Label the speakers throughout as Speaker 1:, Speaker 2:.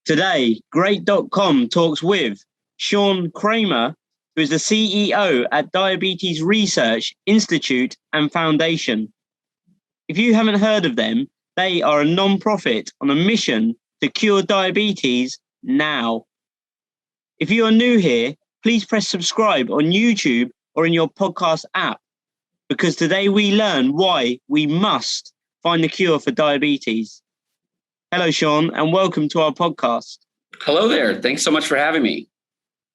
Speaker 1: Today, Great.com talks with Sean Kramer, who is the CEO at Diabetes Research Institute and Foundation. If you haven't heard of them, they are a non-profit on a mission to cure diabetes now. If you are new here, please press subscribe on YouTube or in your podcast app, because today we learn why we must find the cure for diabetes. Hello, Sean, and welcome to our podcast.
Speaker 2: Hello there. Thanks so much for having me.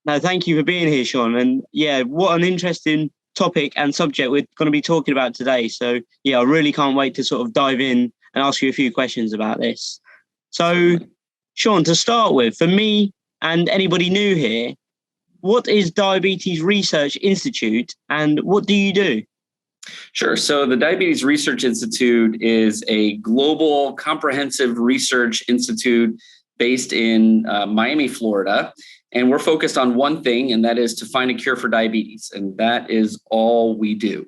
Speaker 1: No, thank you for being here, Sean. And yeah, what an interesting topic and subject we're going to be talking about today. So yeah, I really can't wait to sort of dive in and ask you a few questions about this. So, Sean, to start with, for me and anybody new here, what is Diabetes Research Institute and what do you do?
Speaker 2: Sure. So the Diabetes Research Institute is a global comprehensive research institute based in Miami, Florida. And we're focused on one thing, and that is to find a cure for diabetes. And that is all we do.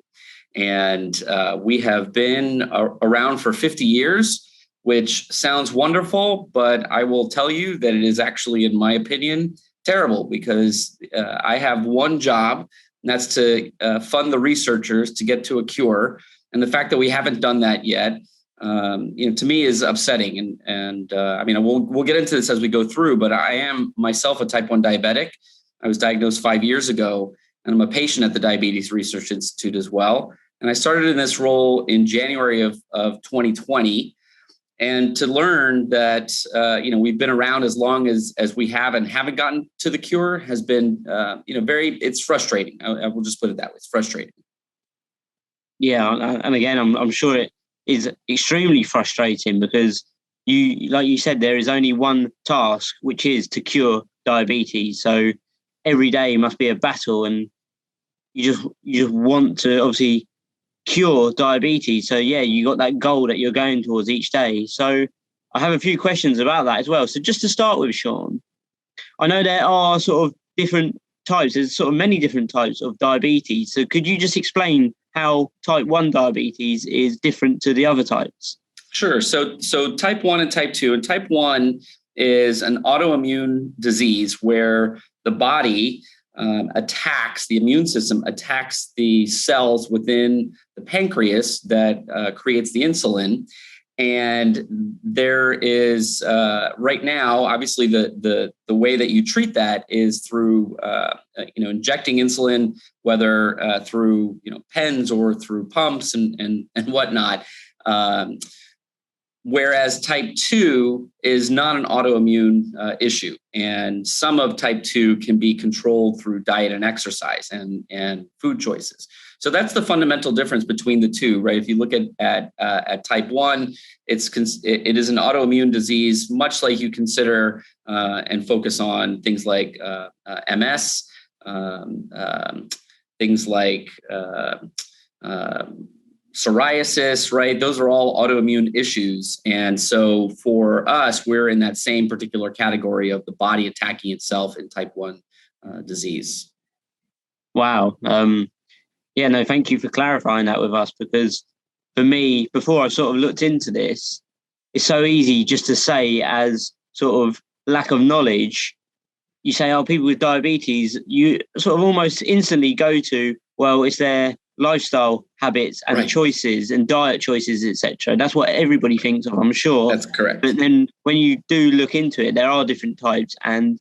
Speaker 2: And we have been around for 50 years, which sounds wonderful, but I will tell you that it is actually, in my opinion, terrible, because I have one job, and that's to fund the researchers to get to a cure. And the fact that we haven't done that yet, to me is upsetting. And we'll get into this as we go through, but I am myself a type 1 diabetic. I was diagnosed 5 years ago, and I'm a patient at the Diabetes Research Institute as well. And I started in this role in January of 2020. And to learn that, we've been around as long as we have and haven't gotten to the cure has been, it's frustrating. I will just put it that way. It's frustrating.
Speaker 1: Yeah. And again, I'm sure it is extremely frustrating because like you said, there is only one task, which is to cure diabetes. So every day must be a battle, and you just want to obviously cure diabetes. So yeah, you got that goal that you're going towards each day. So I have a few questions about that as well. So just to start with, Sean, I know there are sort of different types. There's sort of many different types of diabetes. So could you just explain how type 1 diabetes is different to the other types?
Speaker 2: Sure. So type 1 and type 2, and type 1 is an autoimmune disease where the body the immune system attacks the cells within the pancreas that creates the insulin. And there is right now, obviously, the way that you treat that is through injecting insulin, whether through pens or through pumps and whatnot. Whereas type 2 is not an autoimmune issue. And some of type 2 can be controlled through diet and exercise and food choices. So that's the fundamental difference between the two, right? If you look at type 1, it is an autoimmune disease, much like you consider and focus on things like MS, things like psoriasis, right? Those are all autoimmune issues. And so for us, we're in that same particular category of the body attacking itself in type 1 disease.
Speaker 1: Wow. Thank you for clarifying that with us, because for me, before I sort of looked into this, it's so easy just to say, as sort of lack of knowledge, you say, oh, people with diabetes, you sort of almost instantly go to, well, it's their lifestyle habits and
Speaker 2: right.
Speaker 1: choices and diet choices, etc. That's what everybody thinks of, I'm sure.
Speaker 2: That's correct.
Speaker 1: But then when you do look into it, there are different types. And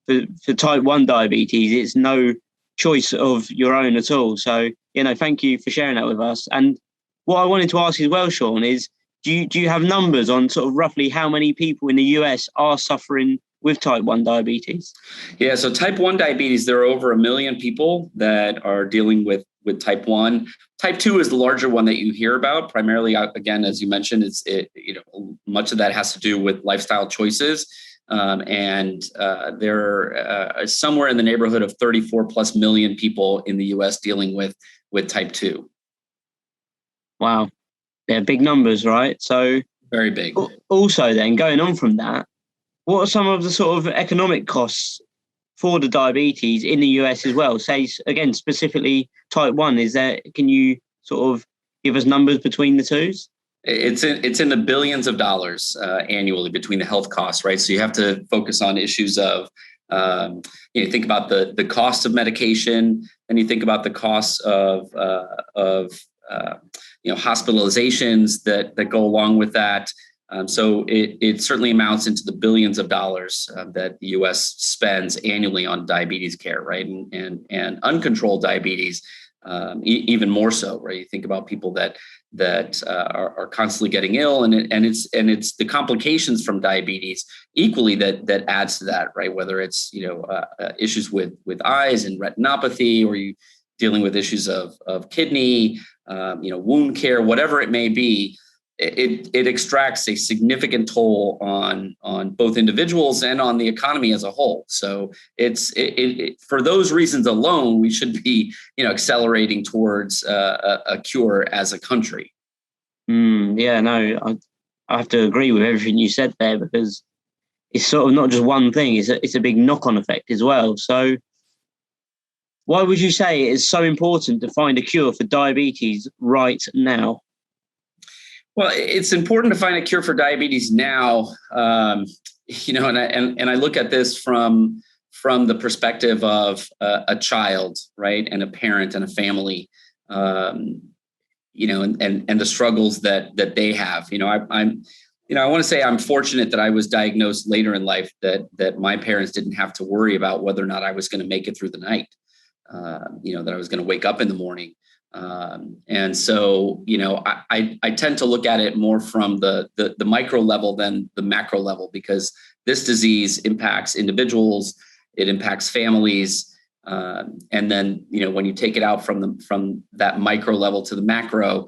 Speaker 1: for type 1 diabetes, it's no choice of your own at all. So, thank you for sharing that with us. And what I wanted to ask as well, Sean, is do you have numbers on sort of roughly how many people in the US are suffering with type 1 diabetes?
Speaker 2: Yeah, so type 1 diabetes, there are over 1 million people that are dealing with type 1. Type 2 is the larger one that you hear about. Primarily, again, as you mentioned, much of that has to do with lifestyle choices. There are somewhere in the neighborhood of 34 plus million people in the US dealing with type 2.
Speaker 1: Wow. They're big numbers, right? So
Speaker 2: very big.
Speaker 1: Also then, going on from that, what are some of the sort of economic costs for the diabetes in the US as well? Say, again, specifically type 1, can you sort of give us numbers between the twos?
Speaker 2: It's in the billions of dollars annually between the health costs, right? So you have to focus on issues of think about the cost of medication, and you think about the costs of hospitalizations that go along with that. So it certainly amounts into the billions of dollars that the U.S. spends annually on diabetes care, right? And uncontrolled diabetes, even more so, right? You think about people that are constantly getting ill, and it's the complications from diabetes equally that adds to that, right? Whether it's issues with eyes and retinopathy, or you dealing with issues of kidney, wound care, whatever it may be. It extracts a significant toll on both individuals and on the economy as a whole. So it's for those reasons alone, we should be accelerating towards a cure as a country.
Speaker 1: I have to agree with everything you said there, because it's sort of not just one thing; it's a big knock-on effect as well. So, why would you say it is so important to find a cure for diabetes right now?
Speaker 2: Well, it's important to find a cure for diabetes now, and I look at this from the perspective of a child, right, and a parent and a family, and the struggles that they have. I want to say I'm fortunate that I was diagnosed later in life, that my parents didn't have to worry about whether or not I was going to make it through the night, that I was going to wake up in the morning. And so, I tend to look at it more from the micro level than the macro level, because this disease impacts individuals, it impacts families. And then, when you take it out from that micro level to the macro,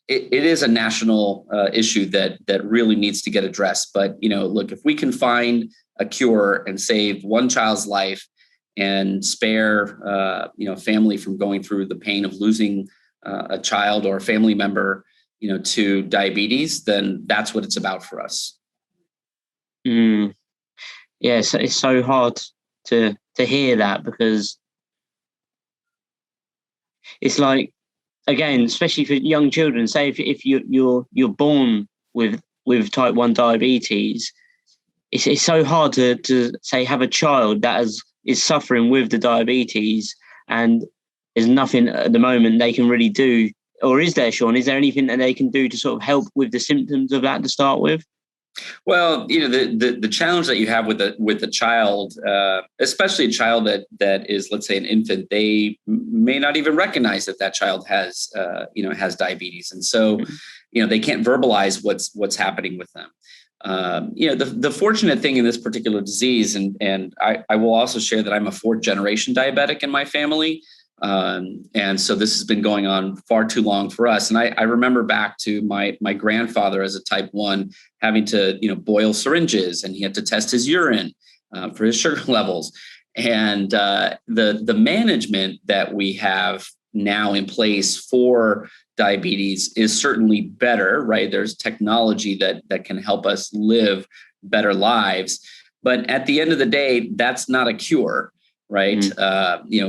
Speaker 2: it is a national issue that really needs to get addressed. But, look, if we can find a cure and save one child's life and spare family from going through the pain of losing a child or a family member to diabetes, then that's what it's about for us.
Speaker 1: Yeah, it's so hard to hear that, because it's like, again, especially for young children, say if you're born with type 1 diabetes, it's so hard to say have a child that is suffering with the diabetes, and there's nothing at the moment they can really do. Or is there, Sean? Is there anything that they can do to sort of help with the symptoms of that to start with?
Speaker 2: Well, the challenge that you have with a child, especially a child that is, let's say, an infant, they may not even recognize that child has diabetes, and so they can't verbalize what's happening with them. The fortunate thing in this particular disease, and I will also share that I'm a 4th generation diabetic in my family. And so this has been going on far too long for us. And I remember back to my grandfather as a type 1 having to, boil syringes, and he had to test his urine for his sugar levels. And the management that we have now in place for diabetes is certainly better, right? There's technology that can help us live better lives. But at the end of the day, that's not a cure. Right.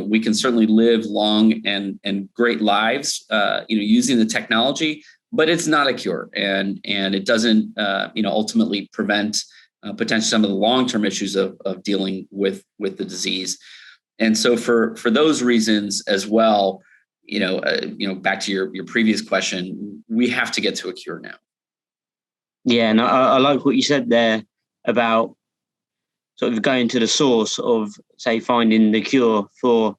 Speaker 2: We can certainly live long and great lives, using the technology, but it's not a cure. And it doesn't, ultimately prevent potentially some of the long-term issues of dealing with the disease. And so for those reasons as well, back to your previous question, we have to get to a cure now.
Speaker 1: Yeah. And I like what you said there about sort of going to the source of, say, finding the cure for,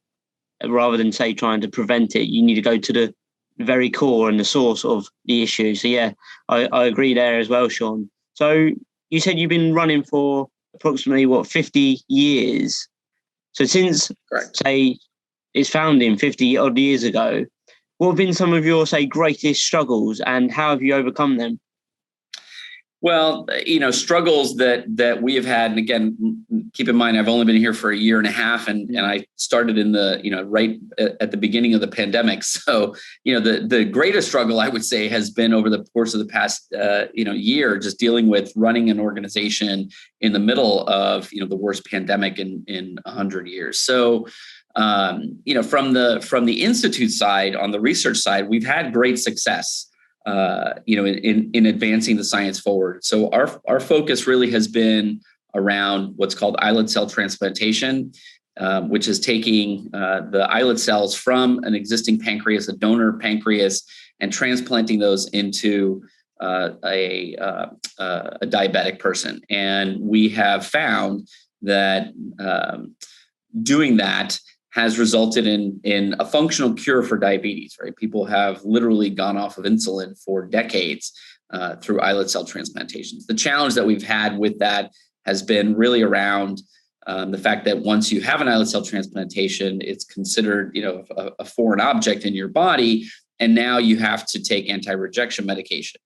Speaker 1: rather than, say, trying to prevent it. You need to go to the very core and the source of the issue. So, yeah, I agree there as well, Sean. So you said you've been running for approximately, 50 years? So since,
Speaker 2: Correct.
Speaker 1: Say, its founding 50 odd years ago, what have been some of your, say, greatest struggles, and how have you overcome them?
Speaker 2: Well, struggles that we have had, and again, keep in mind, I've only been here for a year and a half, and I started in the, right at the beginning of the pandemic. So, the greatest struggle, I would say, has been over the course of the past, year, just dealing with running an organization in the middle of, the worst pandemic in 100 years. So, from the institute side, on the research side, we've had great success. in advancing the science forward. So our focus really has been around what's called islet cell transplantation, which is taking the islet cells from an existing pancreas, a donor pancreas, and transplanting those into a diabetic person. And we have found that doing that has resulted in a functional cure for diabetes, right? People have literally gone off of insulin for decades through islet cell transplantations. The challenge that we've had with that has been really around the fact that once you have an islet cell transplantation, it's considered, a foreign object in your body, and now you have to take anti-rejection medication,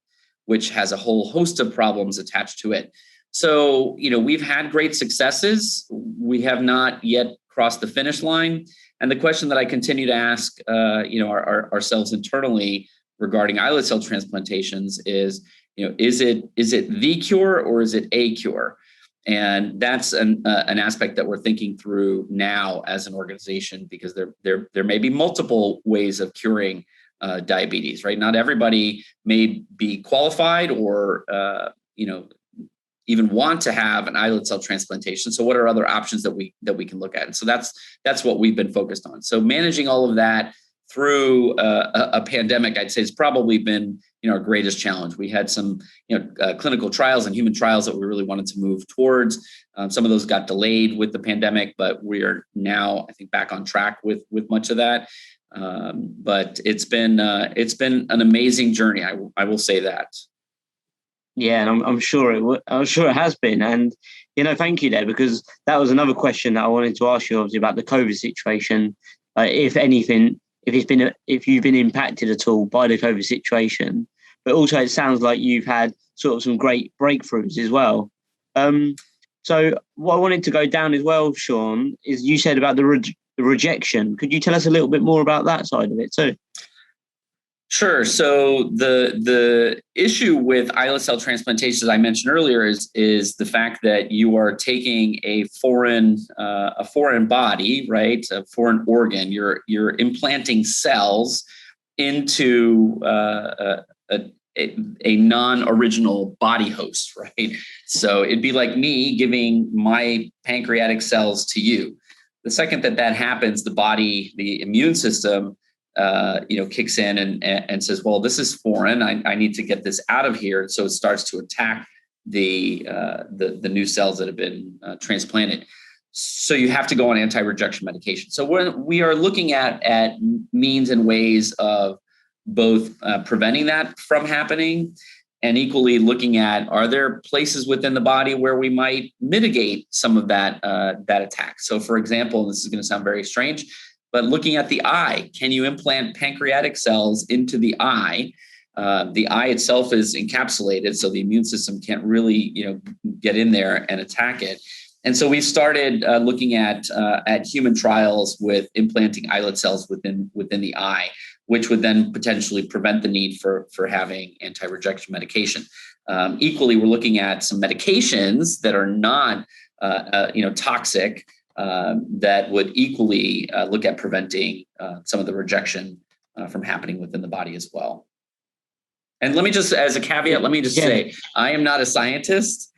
Speaker 2: which has a whole host of problems attached to it. So, we've had great successes. We have not yet crossed the finish line. And the question that I continue to ask, ourselves internally regarding islet cell transplantations is, is it the cure or is it a cure? And that's an aspect that we're thinking through now as an organization, because there may be multiple ways of curing diabetes, right? Not everybody may be qualified or, even want to have an islet cell transplantation. So what are other options that we can look at? And so that's what we've been focused on. So managing all of that through a pandemic, I'd say, has probably been our greatest challenge. We had some clinical trials and human trials that we really wanted to move towards. Some of those got delayed with the pandemic, but we are now, I think, back on track with much of that. But it's been an amazing journey. I will say that.
Speaker 1: Yeah, and I'm sure it has been. And thank you there, because that was another question that I wanted to ask you, obviously, about the COVID situation. If anything, if you've been impacted at all by the COVID situation, but also it sounds like you've had sort of some great breakthroughs as well. So what I wanted to go down as well, Sean, is you said about the rejection. Could you tell us a little bit more about that side of it too?
Speaker 2: Sure. So the issue with islet cell transplantation, as I mentioned earlier, is the fact that you are taking a foreign body, right, a foreign organ. You're implanting cells into a non-original body host, right? So it'd be like me giving my pancreatic cells to you. The second that happens, the body, the immune system, kicks in and says, well, this is foreign. I need to get this out of here. And so it starts to attack the new cells that have been transplanted. So you have to go on anti-rejection medication. So we are looking at means and ways of both preventing that from happening, and equally looking at, are there places within the body where we might mitigate some of that attack? So for example, and this is going to sound very strange, but looking at the eye, can you implant pancreatic cells into the eye? The eye itself is encapsulated, so the immune system can't really, get in there and attack it. And so we started looking at human trials with implanting islet cells within the eye, which would then potentially prevent the need for having anti-rejection medication. Equally, we're looking at some medications that are not toxic, that would equally look at preventing some of the rejection from happening within the body as well. And let me just, as a caveat, say, I am not a scientist.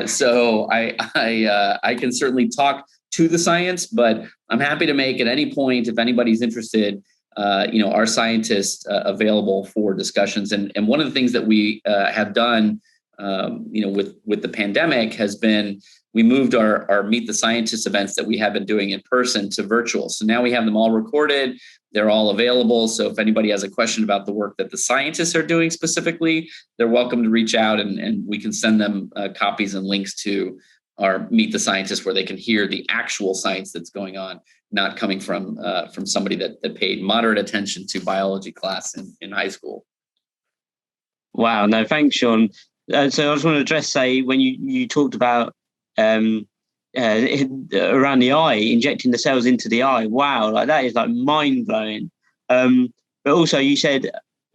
Speaker 2: So I can certainly talk to the science, but I'm happy to make at any point, if anybody's interested, our scientists available for discussions. And one of the things that we have done, with the pandemic has been, we moved our Meet the Scientists events that we have been doing in person to virtual. So now we have them all recorded. They're all available. So if anybody has a question about the work that the scientists are doing specifically, they're welcome to reach out, and we can send them copies and links to our Meet the Scientists, where they can hear the actual science that's going on, not coming from somebody that paid moderate attention to biology class in high school.
Speaker 1: Wow. No, thanks, Sean. So I just want to address, when you talked about around the eye, injecting the cells into the eye. Wow, that is mind blowing. But also you said,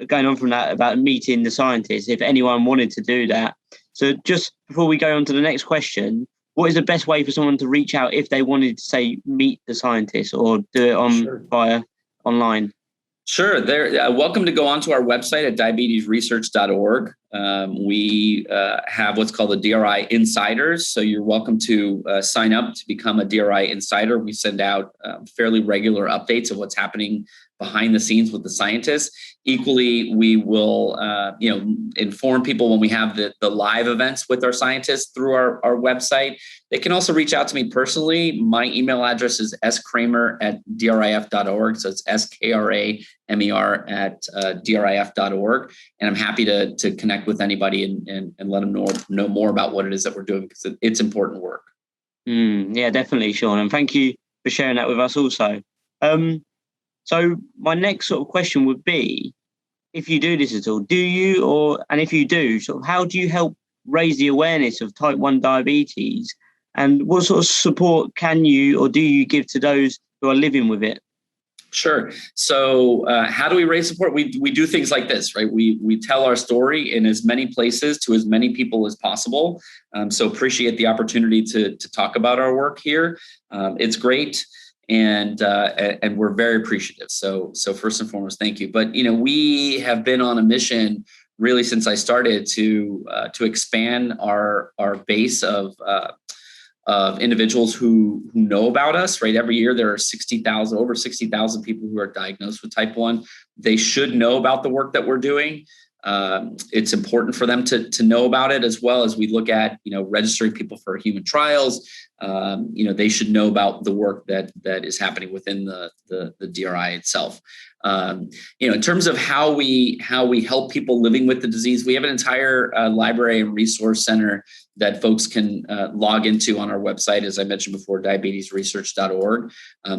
Speaker 1: going on from that, about meeting the scientists, if anyone wanted to do that. So just before we go on to the next question, what is the best way for someone to reach out if they wanted to, say, meet the scientists or do it via online?
Speaker 2: Sure. They're welcome to go onto our website at diabetesresearch.org. We have what's called the DRI Insiders. So you're welcome to sign up to become a DRI Insider. We send out fairly regular updates of what's happening behind the scenes with the scientists. Equally, we will inform people when we have the live events with our scientists through our website. They can also reach out to me personally. My email address is skramer@drif.org. So it's SKRAMER@drif.org. And I'm happy to connect with anybody and let them know more about what it is that we're doing, because it's important work.
Speaker 1: Yeah, definitely, Sean. And thank you for sharing that with us also. So my next sort of question would be, if you do this at all, and if you do, sort of how do you help raise the awareness of type 1 diabetes? And what sort of support can you or do you give to those who are living with it?
Speaker 2: Sure. So how do we raise support? We do things like this, right? We tell our story in as many places to as many people as possible. So appreciate the opportunity to talk about our work here. It's great. And we're very appreciative. So first and foremost, thank you. But we have been on a mission really since I started to expand our base of individuals who know about us. Right, every year there are over 60,000 people who are diagnosed with type 1. They should know about the work that we're doing. It's important for them to know about it, as well as we look at registering people for human trials. They should know about the work that is happening within the DRI itself. In terms of how we help people living with the disease, we have an entire library and resource center that folks can log into on our website, as I mentioned before, diabetesresearch.org,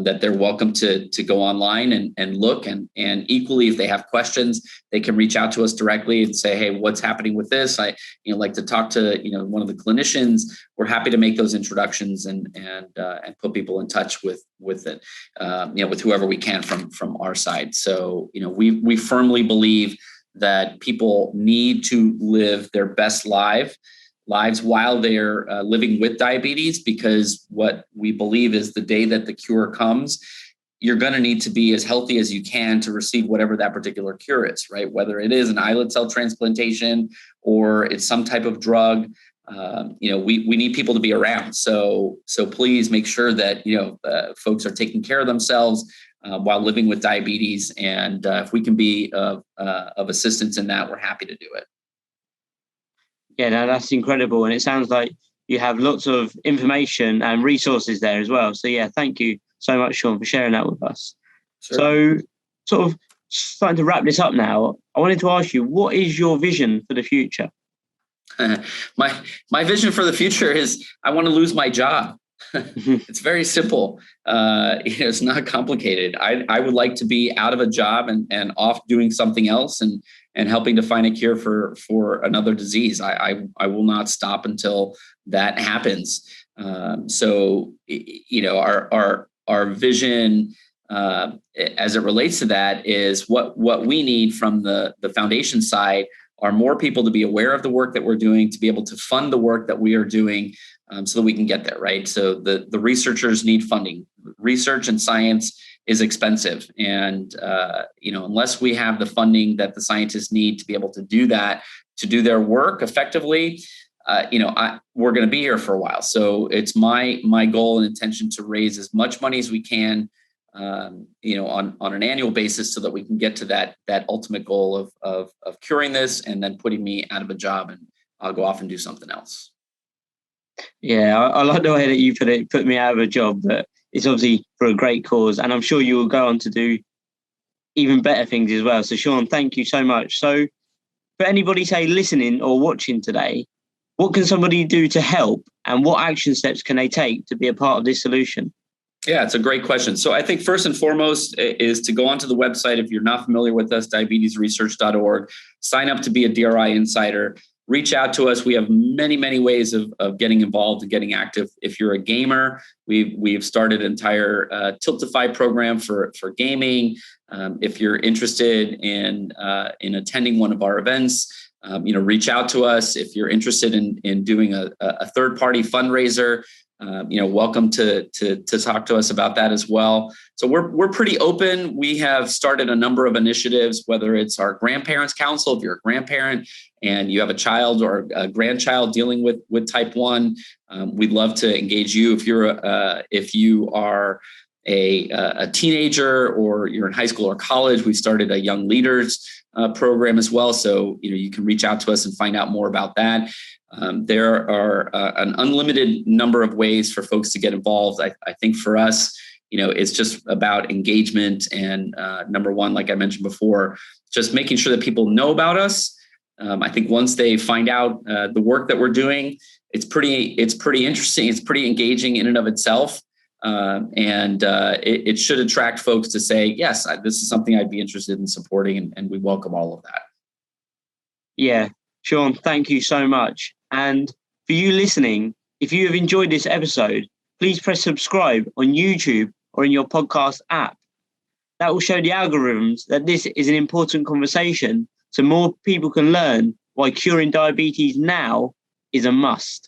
Speaker 2: that they're welcome to go online and look. And equally, if they have questions, they can reach out to us directly and say, hey, what's happening with this? I like to talk to one of the clinicians. We're happy to make those introductions and put people in touch with it, with whoever we can from our side. So we firmly believe that people need to live their best lives while they're living with diabetes, because what we believe is the day that the cure comes, you're going to need to be as healthy as you can to receive whatever that particular cure is, right? Whether it is an islet cell transplantation or it's some type of drug, we need people to be around. So please make sure that folks are taking care of themselves while living with diabetes, and if we can be of assistance in that, we're happy to do it.
Speaker 1: Yeah, no, that's incredible. And it sounds like you have lots of information and resources there as well. So yeah, thank you so much, Sean, for sharing that with us. Sure. So sort of starting to wrap this up now, I wanted to ask you, what is your vision for the future?
Speaker 2: My vision for the future is I want to lose my job. It's very simple. It's not complicated. I would like to be out of a job and off doing something else and helping to find a cure for another disease. I will not stop until that happens. So our vision as it relates to that is what we need from the foundation side are more people to be aware of the work that we're doing, to be able to fund the work that we are doing, so that we can get there, right? So the researchers need funding. Research and science is expensive. And, unless we have the funding that the scientists need to be able to do that, to do their work effectively, we're going to be here for a while. So it's my goal and intention to raise as much money as we can, on an annual basis, so that we can get to that ultimate goal of curing this and then putting me out of a job, and I'll go off and do something else.
Speaker 1: Yeah, I like the way that you put me out of a job, but it's obviously for a great cause, and I'm sure you will go on to do even better things as well. So Sean, thank you so much. So for anybody, say, listening or watching today, what can somebody do to help, and what action steps can they take to be a part of this solution?
Speaker 2: Yeah, it's a great question. So I think first and foremost is to go onto the website. If you're not familiar with us, diabetesresearch.org, sign up to be a DRI Insider. Reach out to us. We have many, many ways of getting involved and getting active. If you're a gamer, we've started an entire Tiltify program for gaming. If you're interested in attending one of our events, reach out to us. If you're interested in doing a third-party fundraiser, welcome to talk to us about that as well. So we're pretty open. We have started a number of initiatives, whether it's our grandparents council, if you're a grandparent and you have a child or a grandchild dealing with type 1, we'd love to engage you. If you are a teenager or you're in high school or college, we started a young leaders program as well. So you can reach out to us and find out more about that. There are an unlimited number of ways for folks to get involved. I think for us, it's just about engagement and number one, like I mentioned before, just making sure that people know about us. I think once they find out the work that we're doing, it's pretty interesting. It's pretty engaging in and of itself. It should attract folks to say, yes, this is something I'd be interested in supporting, and we welcome all of that.
Speaker 1: Yeah, Sean, thank you so much. And for you listening, if you have enjoyed this episode, please press subscribe on YouTube or in your podcast app. That will show the algorithms that this is an important conversation so more people can learn why curing diabetes now is a must.